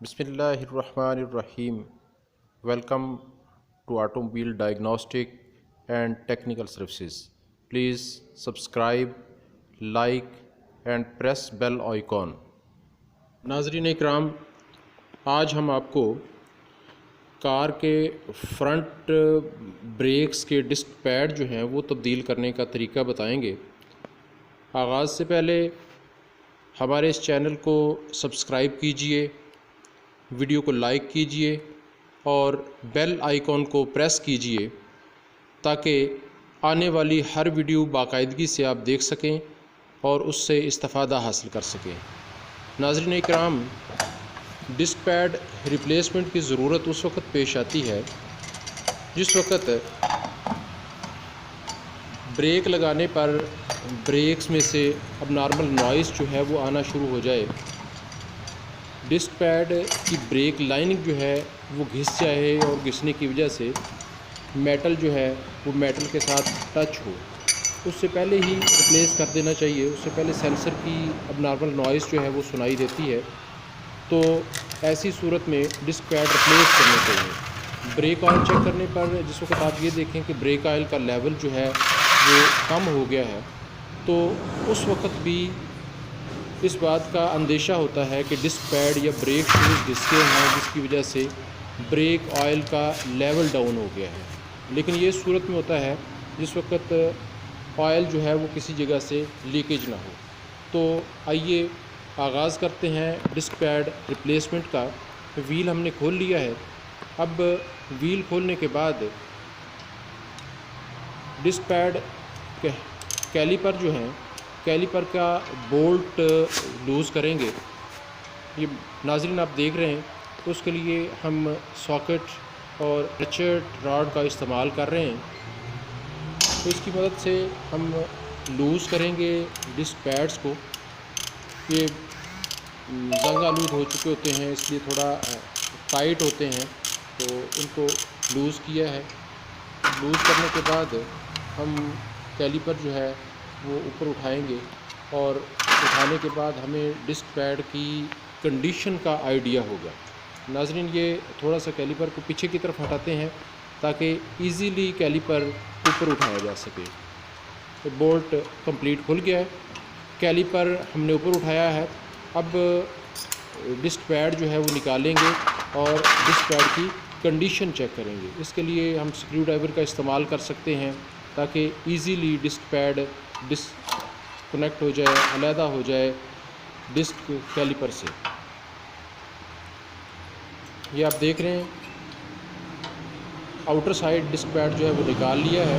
बिस्मिल्लाहिर्रहमानिर्रहीम। Welcome to Automobile Diagnostic and Technical Services. Please subscribe, like and press bell icon. नाज़रीन इकराम, आज हम आपको कार के फ्रंट ब्रेक्स के डिस्क पैड जो हैं वो तब्दील करने का तरीका बताएंगे। आगाज़ से पहले हमारे इस चैनल को सब्सक्राइब कीजिए, वीडियो को लाइक कीजिए और बेल आइकॉन को प्रेस कीजिए ताकि आने वाली हर वीडियो बाकायदगी से आप देख सकें और उससे इस्तिफ़ादा हासिल कर सकें। नाज़रीन इकराम, डिस्क पैड रिप्लेसमेंट की ज़रूरत उस वक़्त पेश आती है जिस वक़्त ब्रेक लगाने पर ब्रेक्स में से अब नॉर्मल नॉइज़ जो है वो आना शुरू हो जाए, डिस्क पैड की ब्रेक लाइनिंग जो है वो घिस जाए और घिसने की वजह से मेटल जो है वो मेटल के साथ टच हो, उससे पहले ही रिप्लेस कर देना चाहिए। उससे पहले सेंसर की अब नॉर्मल नॉइज़ जो है वो सुनाई देती है, तो ऐसी सूरत में डिस्क पैड रिप्लेस करना चाहिए। ब्रेक ऑयल चेक करने पर जिस वक्त आप ये देखें कि ब्रेक ऑयल का लेवल जो है वो कम हो गया है, तो उस वक्त भी इस बात का अंदेशा होता है कि डिस्क पैड या ब्रेक शूज़ घिस गए हैं, जिसकी वजह से ब्रेक ऑयल का लेवल डाउन हो गया है। लेकिन ये सूरत में होता है जिस वक्त ऑयल जो है वो किसी जगह से लीकेज ना हो। तो आइए आगाज़ करते हैं डिस्क पैड रिप्लेसमेंट का। व्हील हमने खोल लिया है। अब व्हील खोलने के बाद डिस्क पैड के कैलिपर जो हैं, कैलिपर का बोल्ट लूज़ करेंगे। ये नाज़रीन आप देख रहे हैं, तो उसके लिए हम सॉकेट और रेचेट रॉड का इस्तेमाल कर रहे हैं। तो इसकी मदद से हम लूज़ करेंगे डिस्क पैड्स को। ये ज़ंग आलूद हो चुके होते हैं, इसलिए थोड़ा टाइट होते हैं, तो इनको लूज़ किया है। लूज़ करने के बाद हम कैलिपर जो है वो ऊपर उठाएंगे और उठाने के बाद हमें डिस्क पैड की कंडीशन का आइडिया होगा। नाज़रीन, ये थोड़ा सा कैलिपर को पीछे की तरफ हटाते हैं ताकि इजीली कैलिपर ऊपर उठाया जा सके। तो बोल्ट कंप्लीट खुल गया है, कैलिपर हमने ऊपर उठाया है। अब डिस्क पैड जो है वो निकालेंगे और डिस्क पैड की कंडीशन चेक करेंगे। इसके लिए हम स्क्रू ड्राइवर का इस्तेमाल कर सकते हैं ताकि इजीली डिस्क पैड डिस्कनेक्ट हो जाए, अलहदा हो जाए डिस्क कैलिपर से। ये आप देख रहे हैं, आउटर साइड डिस्क पैड जो है वो निकाल लिया है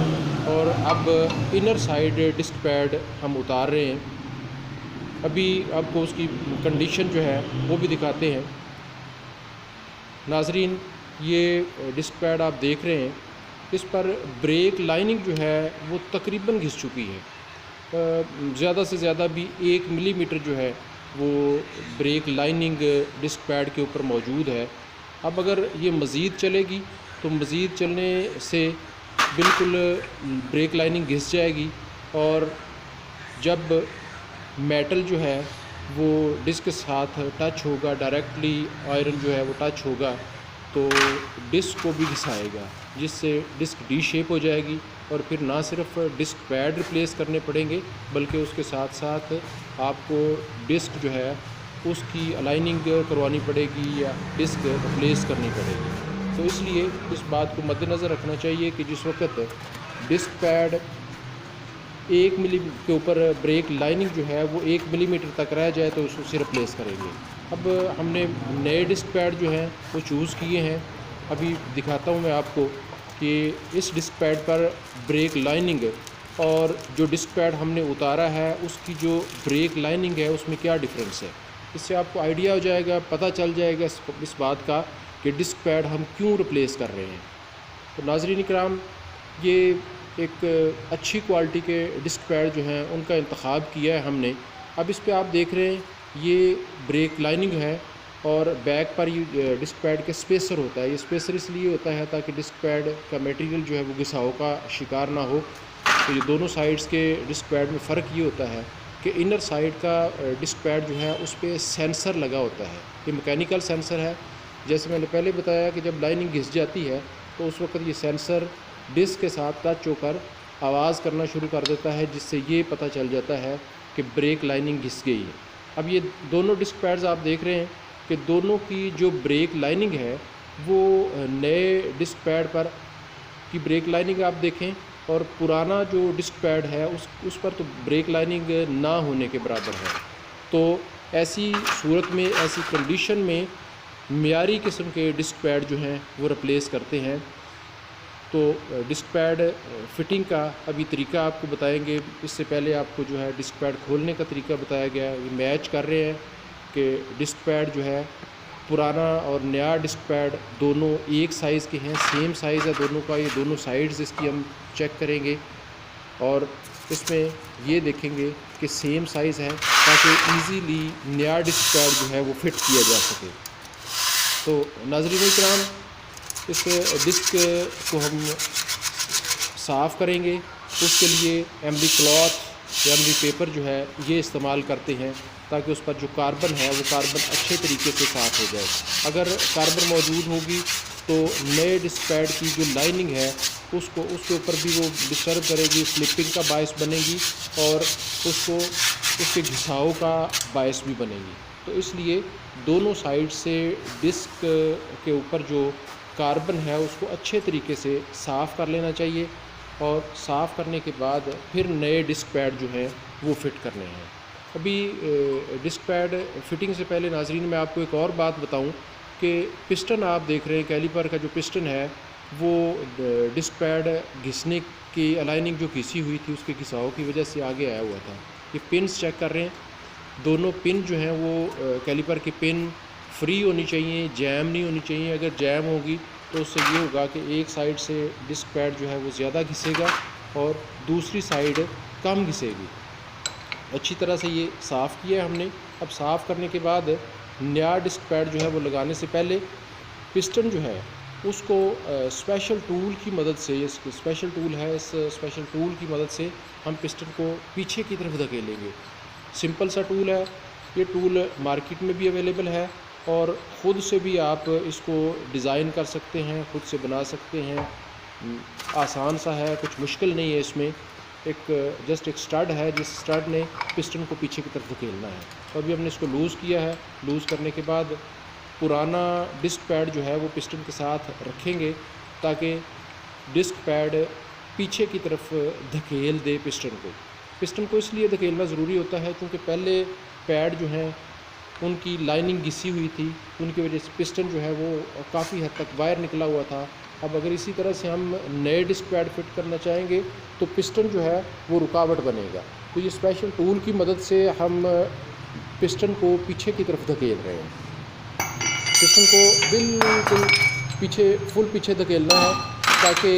और अब इनर साइड डिस्क पैड हम उतार रहे हैं। अभी आपको उसकी कंडीशन जो है वो भी दिखाते हैं। नाज़रीन, ये डिस्क पैड आप देख रहे हैं, इस पर ब्रेक लाइनिंग जो है वो तकरीबन घिस चुकी है। ज़्यादा से ज़्यादा भी 1 मिलीमीटर जो है वो ब्रेक लाइनिंग डिस्क पैड के ऊपर मौजूद है। अब अगर ये मज़ीद चलेगी तो मज़ीद चलने से बिल्कुल ब्रेक लाइनिंग घिस जाएगी और जब मेटल जो है वो डिस्क के साथ टच होगा, डायरेक्टली आयरन जो है वो टच होगा, तो डिस्क को भी घिसाएगा, जिससे डिस्क डी शेप हो जाएगी और फिर ना सिर्फ डिस्क पैड रिप्लेस करने पड़ेंगे बल्कि उसके साथ साथ आपको डिस्क जो है उसकी अलाइनिंग करवानी पड़ेगी या डिस्क रिप्लेस करनी पड़ेगी। तो इसलिए इस बात को मद्देनज़र रखना चाहिए कि जिस वक्त डिस्क पैड 1 मिली के ऊपर ब्रेक लाइनिंग जो है वो 1 मिलीमीटर तक रह जाए तो उसे रिप्लेस करेंगे। अब हमने नए डिस्क पैड जो हैं वो चूज़ किए हैं। अभी दिखाता हूँ मैं आपको कि इस डिस्क पैड पर ब्रेक लाइनिंग और जो डिस्क पैड हमने उतारा है उसकी जो ब्रेक लाइनिंग है उसमें क्या डिफरेंस है। इससे आपको आइडिया हो जाएगा, पता चल जाएगा इस बात का कि डिस्क पैड हम क्यों रिप्लेस कर रहे हैं। तो नाज़रीन इकराम, ये एक अच्छी क्वालिटी के डिस्क पैड जो हैं उनका इंतखाब किया है हमने। अब इस पे आप देख रहे हैं ये ब्रेक लाइनिंग है और बैक पर ये डिस्क पैड के स्पेसर होता है। ये स्पेसर इसलिए होता है ताकि डिस्क पैड का मटेरियल जो है वो घिसाव का शिकार ना हो। तो ये दोनों साइड्स के डिस्क पैड में फ़र्क ये होता है कि इनर साइड का डिस्क पैड जो है उस पर सेंसर लगा होता है। ये मैकेनिकल सेंसर है। जैसे मैंने पहले बताया कि जब लाइनिंग घिस जाती है तो उस वक्त ये सेंसर डिस्क के साथ टच होकर आवाज़ करना शुरू कर देता है, जिससे ये पता चल जाता है कि ब्रेक लाइनिंग घिस गई है। अब ये दोनों डिस्क पैड्स आप देख रहे हैं कि दोनों की जो ब्रेक लाइनिंग है वो नए डिस्क पैड पर की ब्रेक लाइनिंग आप देखें और पुराना जो डिस्क पैड है उस पर तो ब्रेक लाइनिंग ना होने के बराबर है। तो ऐसी सूरत में, ऐसी कंडीशन में मियारी किस्म के डिस्क पैड जो हैं वो रिप्लेस करते हैं। तो डिस्क पैड फिटिंग का अभी तरीका आपको बताएंगे। इससे पहले आपको जो है डिस्क पैड खोलने का तरीका बताया गया है। ये मैच कर रहे हैं कि डिस्क पैड जो है पुराना और नया डिस्क पैड दोनों एक साइज़ के हैं, सेम साइज़ है दोनों का। ये दोनों साइड्स इसकी हम चेक करेंगे और इसमें ये देखेंगे कि सेम साइज़ है, ताकि इजीली नया डिस्क पैड जो है वो फिट किया जा सके। तो नाज़रीन इकराम, इस डिस्क को हम साफ़ करेंगे। उसके लिए एमडी क्लॉथ या एमडी पेपर जो है ये इस्तेमाल करते हैं, ताकि उस पर जो कार्बन है वो कार्बन अच्छे तरीके से साफ़ हो जाए। अगर कार्बन मौजूद होगी तो नए डिस्क पैड की जो लाइनिंग है उसके ऊपर भी वो डिस्टर्ब करेगी, स्लिपिंग का बायस बनेगी और उसके घिसाव का बायस भी बनेगी। तो इसलिए दोनों साइड से डिस्क के ऊपर जो कार्बन है उसको अच्छे तरीके से साफ़ कर लेना चाहिए और साफ़ करने के बाद फिर नए डिस्क पैड जो हैं वो फिट करने हैं। अभी डिस्क पैड फिटिंग से पहले नाजरीन मैं आपको एक और बात बताऊं कि पिस्टन आप देख रहे हैं, कैलिपर का जो पिस्टन है वो डिस्क पैड घिसने की अलाइनिंग जो घिसी हुई थी उसके घिसाव की वजह से आगे आया हुआ था। ये पिन्स चेक कर रहे हैं, दोनों पिन जो हैं वो कैलिपर की पिन फ्री होनी चाहिए, जैम नहीं होनी चाहिए। अगर जैम होगी तो उससे ये होगा कि एक साइड से डिस्क पैड जो है वो ज़्यादा घिसेगा और दूसरी साइड कम घिसेगी। अच्छी तरह से ये साफ़ किया है हमने। अब साफ़ करने के बाद नया डिस्क पैड जो है वो लगाने से पहले पिस्टन जो है उसको स्पेशल टूल की मदद से, ये स्पेशल टूल है, इस स्पेशल टूल की मदद से हम पिस्टन को पीछे की तरफ धकेलेंगे। सिंपल सा टूल है, ये टूल मार्केट में भी अवेलेबल है और ख़ुद से भी आप इसको डिज़ाइन कर सकते हैं, ख़ुद से बना सकते हैं। आसान सा है, कुछ मुश्किल नहीं है इसमें। जस्ट एक स्टड है, जिस स्टड ने पिस्टन को पीछे की तरफ धकेलना है। तो अभी हमने इसको लूज़ किया है। लूज़ करने के बाद पुराना डिस्क पैड जो है वो पिस्टन के साथ रखेंगे, ताकि डिस्क पैड पीछे की तरफ धकेल दे पिस्टन को। पिस्टन को इसलिए धकेलना ज़रूरी होता है क्योंकि पहले पैड जो हैं उनकी लाइनिंग घिसी हुई थी, उनकी वजह से पिस्टन जो है वो काफ़ी हद तक बाहर निकला हुआ था। अब अगर इसी तरह से हम नए डिस्क पैड फिट करना चाहेंगे तो पिस्टन जो है वो रुकावट बनेगा। तो ये स्पेशल टूल की मदद से हम पिस्टन को पीछे की तरफ धकेल रहे हैं। पिस्टन को बिल्कुल पीछे, फुल पीछे धकेलना है, ताकि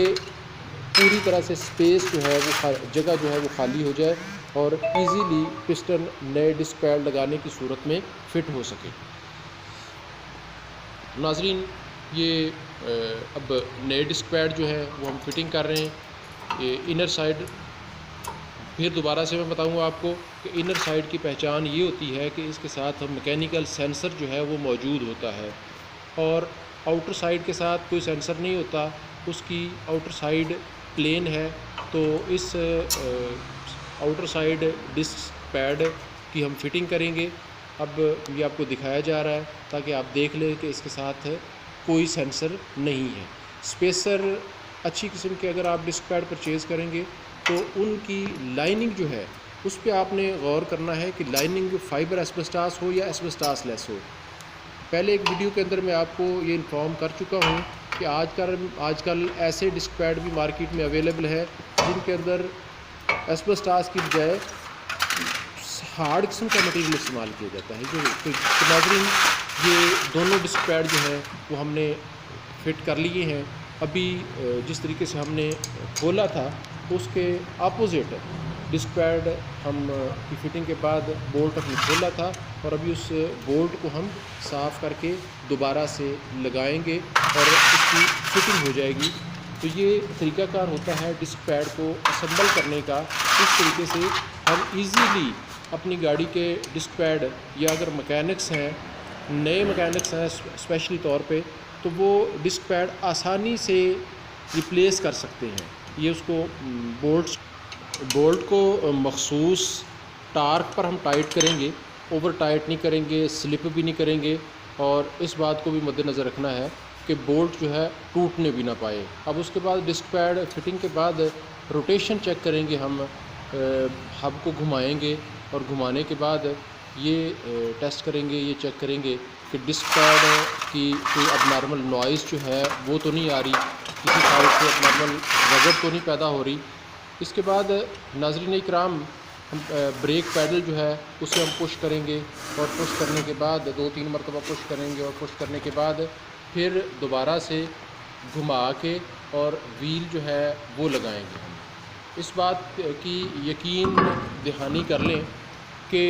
पूरी तरह से स्पेस जो है वो जगह जो है वो खाली हो जाए और इजीली पिस्टन नए डिस्क पैड लगाने की सूरत में फ़िट हो सके। नाजरीन, ये अब नए डिस्क पैड जो है वो हम फिटिंग कर रहे हैं। ये इनर साइड, फिर दोबारा से मैं बताऊंगा आपको कि इनर साइड की पहचान ये होती है कि इसके साथ मैकेनिकल सेंसर जो है वो मौजूद होता है और आउटर साइड के साथ कोई सेंसर नहीं होता, उसकी आउटर साइड प्लेन है। तो इस आउटर साइड डिस्क पैड की हम फिटिंग करेंगे। अब ये आपको दिखाया जा रहा है ताकि आप देख लें कि इसके साथ कोई सेंसर नहीं है। स्पेसर अच्छी किस्म के अगर आप डिस्क पैड परचेज़ करेंगे तो उनकी लाइनिंग जो है उस पर आपने गौर करना है कि लाइनिंग फाइबर एस्बेस्टास हो या एस्बेस्टास लेस हो। पहले एक वीडियो के अंदर मैं आपको ये इन्फॉर्म कर चुका हूँ कि आजकल ऐसे डिस्क पैड भी मार्केट में अवेलेबल है जिनके अंदर एस्बेस्टास की बजाय हार्ड किस्म का मटेरियल इस्तेमाल किया जाता है। तो नाज़रीन, ये दोनों डिस्क पैड जो है वो हमने फिट कर लिए हैं। अभी जिस तरीके से हमने खोला था उसके अपोजिट डिस्क पैड हम की फिटिंग के बाद बोल्ट हमने खोला था और अभी उस बोल्ट को हम साफ़ करके दोबारा से लगाएंगे और उसकी फिटिंग हो जाएगी। तो ये तरीक़ाकार होता है डिस्क पैड को असेंबल करने का। इस तरीके से हम इजीली अपनी गाड़ी के डिस्क पैड, या अगर मैकेनिक्स हैं, नए मैकेनिक्स हैं स्पेशली तौर पे, तो वो डिस्क पैड आसानी से रिप्लेस कर सकते हैं। ये उसको बोल्ट को मखसूस टार्क पर हम टाइट करेंगे, ओवर टाइट नहीं करेंगे, स्लिप भी नहीं करेंगे, और इस बात को भी मद्देनज़र रखना है कि बोल्ट जो है टूटने भी ना पाए। अब उसके बाद डिस्क पैड फिटिंग के बाद रोटेशन चेक करेंगे हम, हब को घुमाएंगे और घुमाने के बाद ये टेस्ट करेंगे, ये चेक करेंगे कि डिस्क पैड की कोई अबनॉर्मल नॉइज़ जो है वो तो नहीं आ रही, किसी साइड से अबनॉर्मल रगड़ तो नहीं पैदा हो रही। इसके बाद नाज़रीन इकराम, हम ब्रेक पैडल जो है उसे हम पुश करेंगे, और पुश करने के बाद 2-3 मरतबा पुश करेंगे, और पुश करने के बाद फिर दोबारा से घुमा के और व्हील जो है वो लगाएंगे हम। इस बात की यकीन दहानी कर लें कि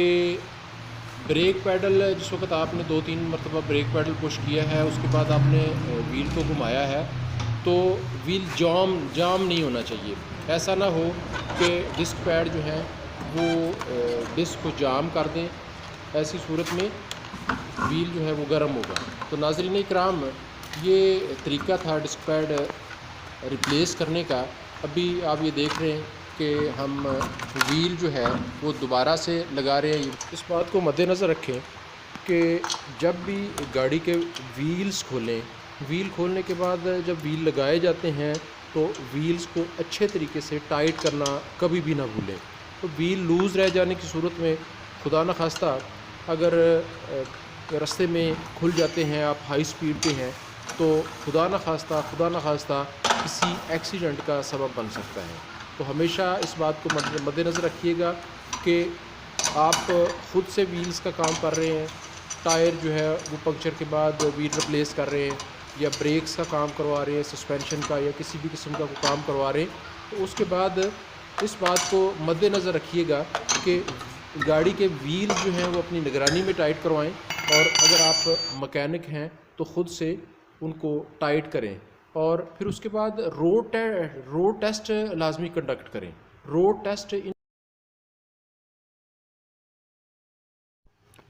ब्रेक पैडल जिस वक्त आपने 2-3 मरतबा ब्रेक पैडल पुश किया है, उसके बाद आपने व्हील को घुमाया है, तो व्हील जाम नहीं होना चाहिए। ऐसा ना हो कि डिस्क पैड जो है वो डिस्क को जाम कर दें, ऐसी सूरत में व्हील जो है वो गर्म होगा। तो नाज़रीन इकराम, ये तरीका था डिस्क पैड रिप्लेस करने का। अभी आप ये देख रहे हैं कि हम व्हील जो है वो दोबारा से लगा रहे हैं। इस बात को मद्देनज़र रखें कि जब भी गाड़ी के व्हील्स खोलें, व्हील खोलने के बाद जब व्हील लगाए जाते हैं तो व्हील्स को अच्छे तरीके से टाइट करना कभी भी ना भूलें। तो व्हील लूज़ रह जाने की सूरत में, खुदा न खास्ता अगर रास्ते में खुल जाते हैं, आप हाई स्पीड पे हैं, तो खुदा न खास्ता किसी एक्सीडेंट का सबब बन सकता है। तो हमेशा इस बात को मद्देनज़र रखिएगा कि आप ख़ुद से व्हील्स का काम कर रहे हैं, टायर जो है वो पंक्चर के बाद व्हील रिप्लेस कर रहे हैं, या ब्रेक्स का काम करवा रहे हैं, सस्पेंशन का या किसी भी किस्म का कोई काम करवा रहे हैं, तो उसके बाद इस बात को मद्देनज़र रखिएगा कि गाड़ी के व्हील जो हैं वो अपनी निगरानी में टाइट करवाएं, और अगर आप मकैनिक हैं तो ख़ुद से उनको टाइट करें, और फिर उसके बाद रोड टेस्ट लाजमी कंडक्ट करें। रोड टेस्ट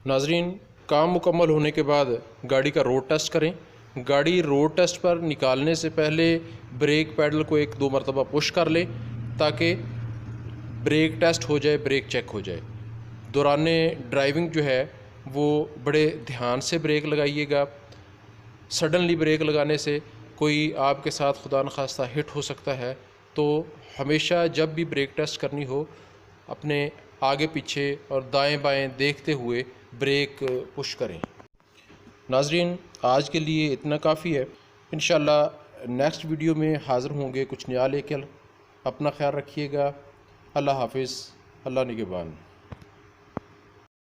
नाजरीन, काम मुकम्मल होने के बाद गाड़ी का रोड टेस्ट करें। गाड़ी रोड टेस्ट पर निकालने से पहले ब्रेक पैडल को 1-2 मरतबा पुश कर लें, ताकि ब्रेक टेस्ट हो जाए, ब्रेक चेक हो जाए। दौराने ड्राइविंग जो है वो बड़े ध्यान से ब्रेक लगाइएगा। सडनली ब्रेक लगाने से कोई आपके साथ खुदा न खास्ता हिट हो सकता है। तो हमेशा जब भी ब्रेक टेस्ट करनी हो, अपने आगे पीछे और दाएं बाएं देखते हुए ब्रेक पुश करें। नाजरीन, आज के लिए इतना काफ़ी है। इंशाल्लाह नेक्स्ट वीडियो में हाज़िर होंगे कुछ नया लेकर। अपना ख्याल रखिएगा। अल्लाह हाफिज़। अल्लाह निगहबान।